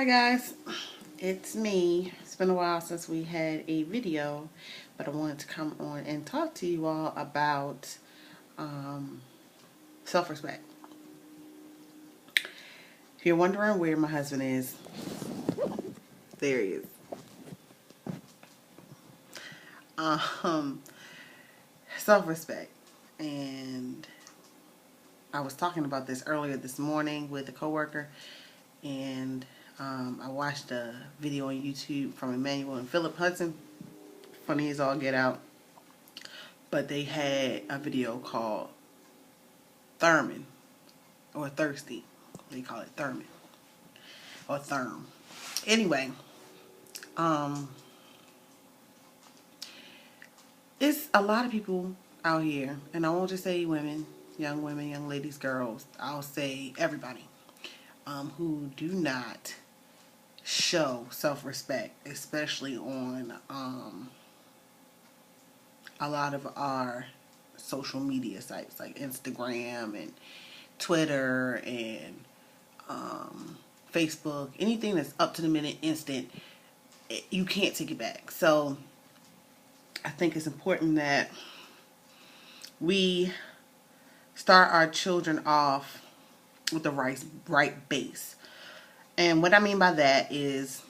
Hi guys, it's me. It's been a while since we had a video, but I wanted to come on and talk to you all about self-respect. If you're wondering where my husband is, there he is. Um, Self-respect. And I was talking about this earlier this morning with a coworker, and I watched a video on YouTube from Emmanuel and Philip Hudson. Funny as all get out. But they had a video called Thurman, or Thirsty. They call it Thurman, or Therm. Anyway, it's a lot of people out here, and I won't just say women, young ladies, girls. I'll say everybody, who do not show self-respect, especially on a lot of our social media sites like Instagram and Twitter and Facebook. Anything that's up to the minute, instant, you can't take it back. So I think it's important that we start our children off with the right base. And what I mean by that is,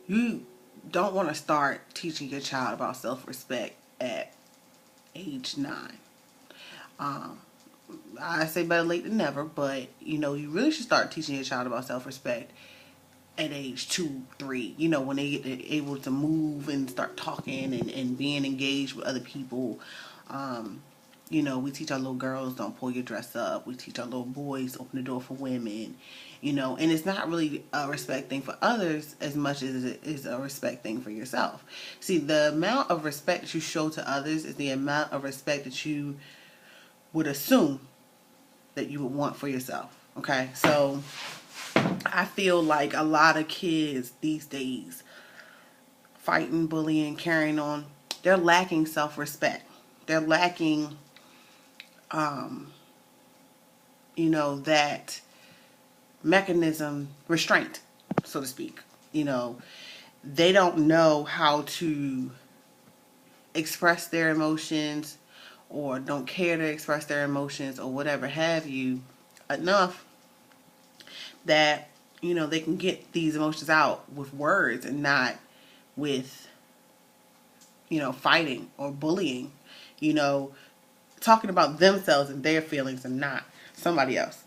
you don't want to start teaching your child about self-respect at age 9. I say better late than never, but you really should start teaching your child about self-respect at age 2, 3, when they get able to move and start talking and being engaged with other people. We teach our little girls, don't pull your dress up. We teach our little boys, open the door for women, and it's not really a respect thing for others as much as it is a respect thing for yourself. See, the amount of respect that you show to others is the amount of respect that you would assume that you would want for yourself. Okay, so I feel like a lot of kids these days, fighting, bullying, carrying on, they're lacking self-respect. They're lacking, that mechanism, restraint, so to speak. They don't know how to express their emotions, or don't care to express their emotions, or whatever have you, enough that they can get these emotions out with words and not with fighting or bullying, talking about themselves and their feelings and not somebody else.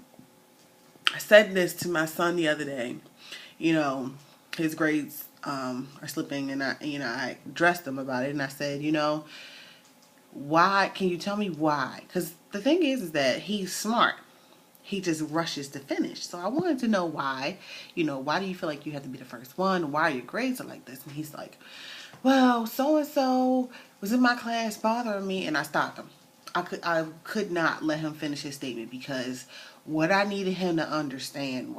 I said this to my son the other day. His grades are slipping, and I addressed him about it, and I said, why? Can you tell me why? Because the thing is that he's smart. He just rushes to finish. So I wanted to know why. Why do you feel like you have to be the first one? Why your grades are like this? And he's like, well, so-and-so was in my class bothering me. And I stopped him. I could not let him finish his statement, because what I needed him to understand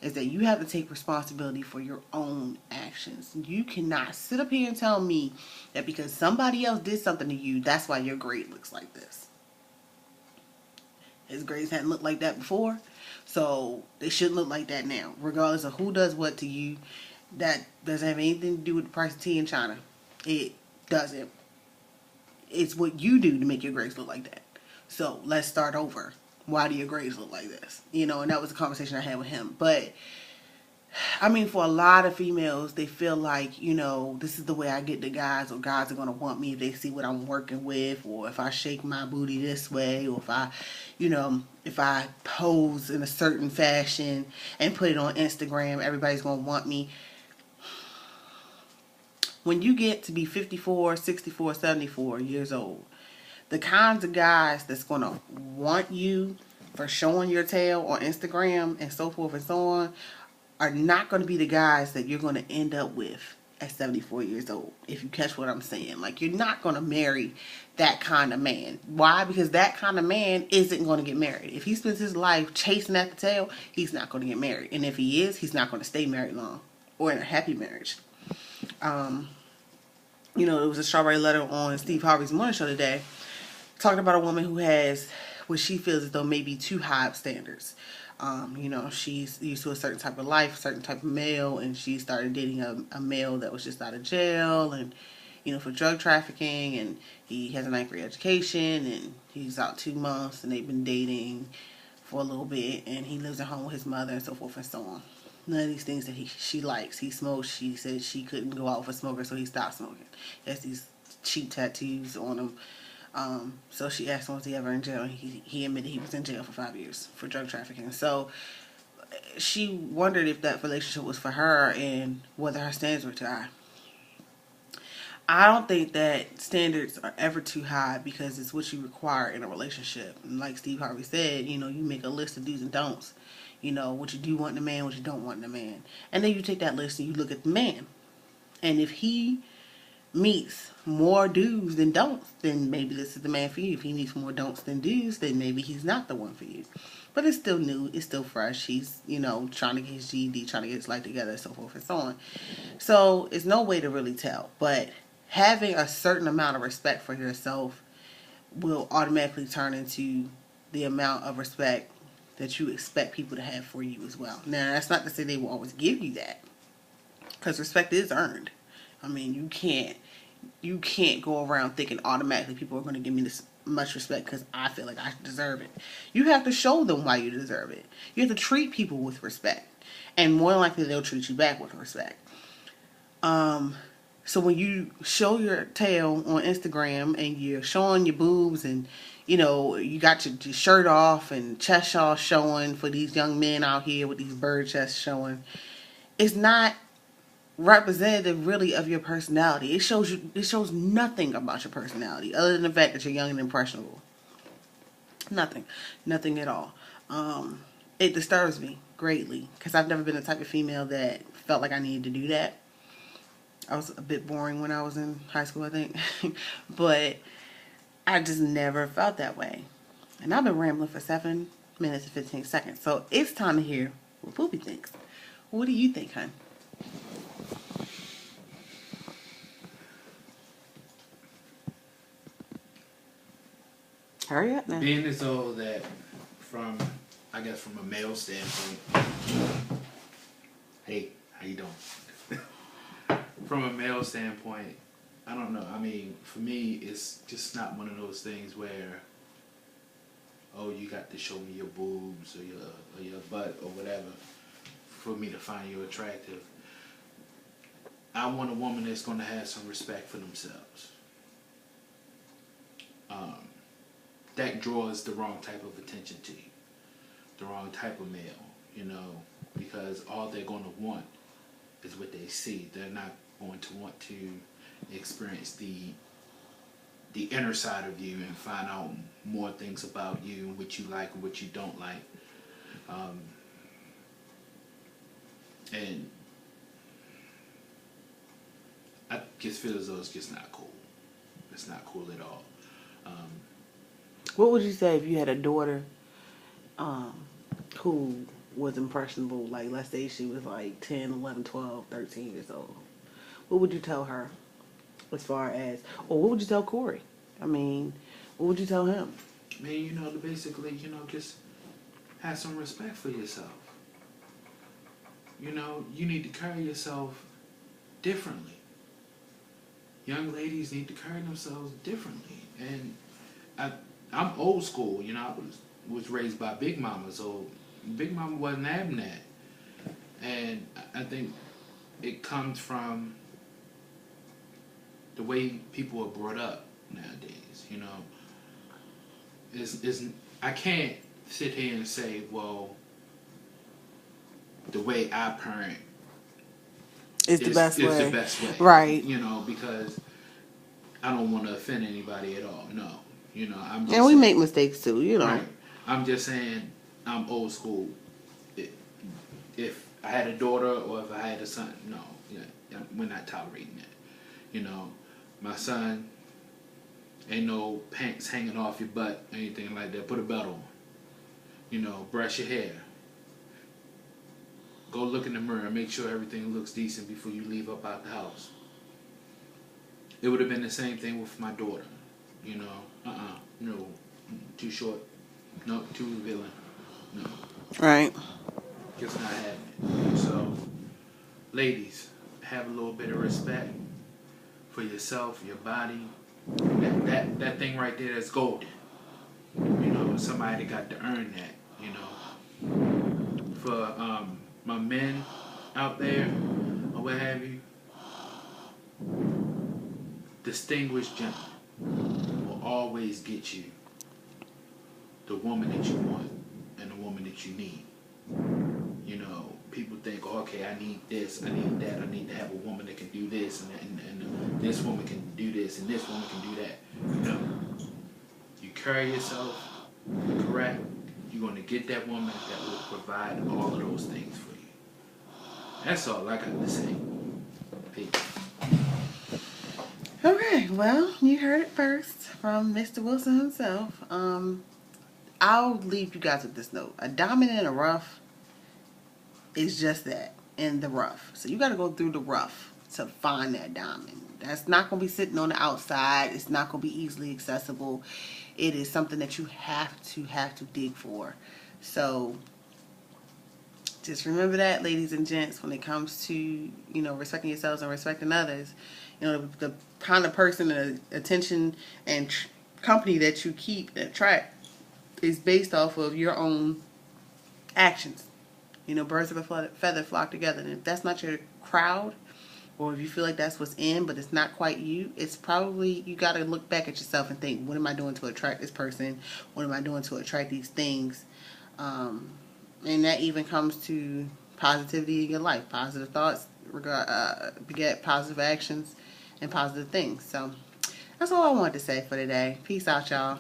is that you have to take responsibility for your own actions. You cannot sit up here and tell me that because somebody else did something to you, that's why your grade looks like this. His grades hadn't looked like that before, so they shouldn't look like that now. Regardless of who does what to you, that doesn't have anything to do with the price of tea in China. It doesn't. It's what you do to make your grades look like that. So let's start over. Why do your grades look like this? And that was a conversation I had with him. But I mean, for a lot of females, they feel like, this is the way I get the guys, or guys are going to want me if they see what I'm working with, or if I shake my booty this way, or if I pose in a certain fashion and put it on Instagram, everybody's going to want me. When you get to be 54, 64, 74 years old, the kinds of guys that's going to want you for showing your tail on Instagram and so forth and so on are not going to be the guys that you're going to end up with at 74 years old, if you catch what I'm saying. Like, you're not going to marry that kind of man. Why? Because that kind of man isn't going to get married. If he spends his life chasing at the tail, he's not going to get married. And if he is, he's not going to stay married long or in a happy marriage. There was a Strawberry Letter on Steve Harvey's morning show today, talking about a woman who has what she feels as though maybe too high of standards. She's used to a certain type of life, a certain type of male, and she started dating a male that was just out of jail and, for drug trafficking, and he has a ninth grade education, and he's out 2 months, and they've been dating for a little bit, and he lives at home with his mother and so forth and so on. None of these things that she likes. He smokes. She said she couldn't go out with a smoker, so he stopped smoking. He has these cheap tattoos on him. So she asked him, was he ever in jail? He admitted he was in jail for 5 years for drug trafficking. So she wondered if that relationship was for her and whether her standards were too high. I don't think that standards are ever too high because it's what you require in a relationship. And like Steve Harvey said, you make a list of do's and don'ts. What you do want in a man, what you don't want in a man. And then you take that list and you look at the man. And if he meets more do's than don'ts, then maybe this is the man for you. If he meets more don'ts than do's, then maybe he's not the one for you. But it's still new, it's still fresh. He's, trying to get his GED, trying to get his life together, so forth and so on. So it's no way to really tell. But having a certain amount of respect for yourself will automatically turn into the amount of respect that you expect people to have for you as well. Now, that's not to say they will always give you that, because respect is earned. I mean, you can't go around thinking automatically people are going to give me this much respect because I feel like I deserve it. You have to show them why you deserve it. You have to treat people with respect, and more than likely they'll treat you back with respect. So when you show your tail on Instagram and you're showing your boobs and, you got your shirt off and chest all showing for these young men out here with these bird chests showing, it's not representative really of your personality. It shows nothing about your personality other than the fact that you're young and impressionable. Nothing at all. It disturbs me greatly because I've never been the type of female that felt like I needed to do that. I was a bit boring when I was in high school, I think. But I just never felt that way. And I've been rambling for 7 minutes and 15 seconds. So it's time to hear what Poopy thinks. What do you think, hon? Hurry up now. Being as though that from a male standpoint, hey, how you doing? From a male standpoint, I don't know. I mean, for me, it's just not one of those things where, oh, you got to show me your boobs or your butt or whatever for me to find you attractive. I want a woman that's going to have some respect for themselves. That draws the wrong type of attention to you, the wrong type of male, because all they're going to want is what they see. They're not going to want to experience the inner side of you and find out more things about you and what you like and what you don't like. And I just feel as though it's just not cool. It's not cool at all. What would you say if you had a daughter who was impressionable? Like, let's say she was like 10, 11, 12, 13 years old. What would you tell her as far as, or what would you tell Corey? I mean, what would you tell him? I mean, basically, just have some respect for yourself. You need to carry yourself differently. Young ladies need to carry themselves differently. And I'm old school, I was raised by Big Mama, so Big Mama wasn't having that. And I think it comes from the way people are brought up nowadays, I can't sit here and say, well, the way I parent is the best way. the best way. Right. Because I don't want to offend anybody at all. No. I'm just and we saying, make mistakes too, Right. I'm just saying I'm old school. If I had a daughter or if I had a son, no, we're not tolerating that. My son, ain't no pants hanging off your butt, anything like that. Put a belt on. Brush your hair. Go look in the mirror and make sure everything looks decent before you leave up out the house. It would have been the same thing with my daughter. No, too short. No, too revealing. No. Right. Just not having it. So, ladies, have a little bit of respect for yourself, your body. That thing right there is golden. You know, somebody got to earn that. You know, for my men out there or what have you, distinguished gentlemen will always get you the woman that you want and the woman that you need. You know, people think, oh, okay, I need this, I need that, I need to have a woman that can do this, and this woman can do this, and this woman can do that. No. You carry yourself correct, you're going to get that woman that will provide all of those things for you. That's all I got to say. Peace. Okay, well, you heard it first from Mr. Wilson himself. I'll leave you guys with this note. A diamond in a rough is just that, in the rough. So you got to go through the rough to find that diamond. That's not going to be sitting on the outside. It's not going to be easily accessible. It is something that you have to dig for. So just remember that, ladies and gents, when it comes to, you know, respecting yourselves and respecting others. You know, the kind of person and attention and company that you keep and attract is based off of your own actions. You know, birds of a feather flock together. And if that's not your crowd, or if you feel like that's what's in, but it's not quite you, it's probably, you got to look back at yourself and think, what am I doing to attract this person? What am I doing to attract these things? And that even comes to positivity in your life. Positive thoughts beget positive actions and positive things. So that's all I wanted to say for today. Peace out, y'all.